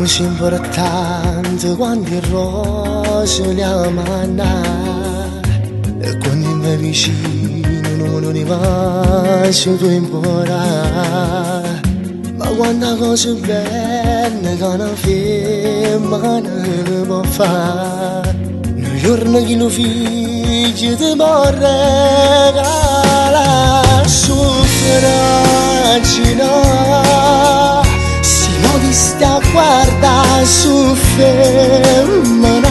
ci importante quando il rosso li amanna e quando mi vicino non ne faccio tu impora ma quando cose belle che una femmina ne può fare un giorno che lo figlio ti può regalare suffraggi no ti sta a guardare su femmina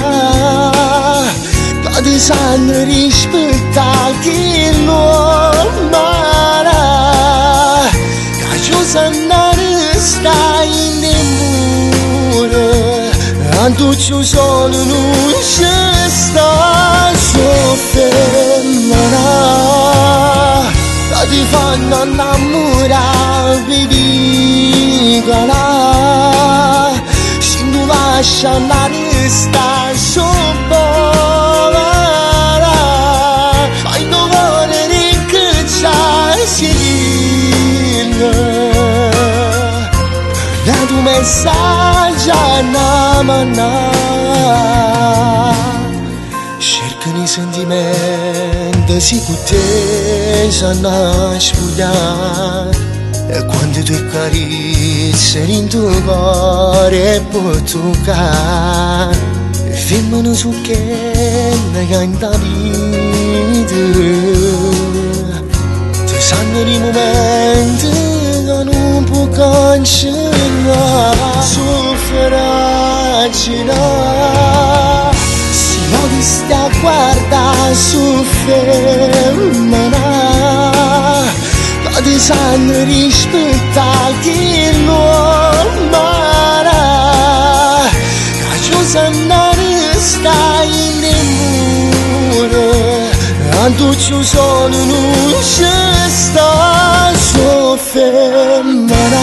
che ti sanno rispettare chi non mara che ci sanno restare in muro tanto ci sono non ci sta su femmina che ti fanno innamorare vivicola lascia la lista sopra ai dovere rincacciarsi la tua messaggio a manà cercano i sentimenti si potesse nascogliare e quando tue carezze in tuo cuore puoi toccare e femmina su che ne canta vita ti sanno i momenti che non puoi cancellare suffraggi no se non ti stai a guardare su femmina ti sanno rispettare chi non mara che ci sanno restare in muro tanto ci sono non ci sta su femmina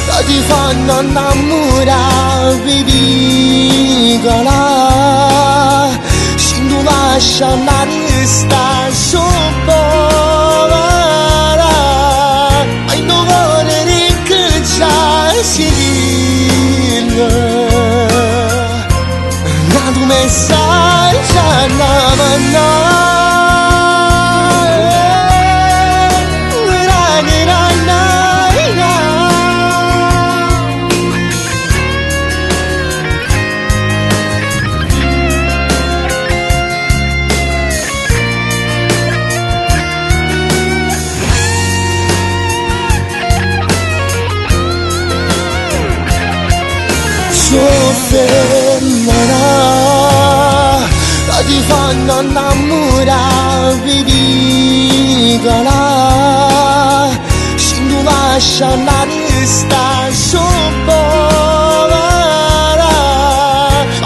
che ti fanno innamorare vivicola se non lascia la resta sopra la tua messaggio a manà femmina che ti fanno innamorare vivicola se non lascia la resta sopra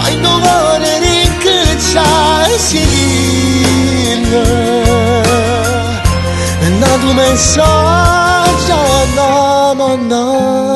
ai dovere rincacciarsi la tua messaggio a manà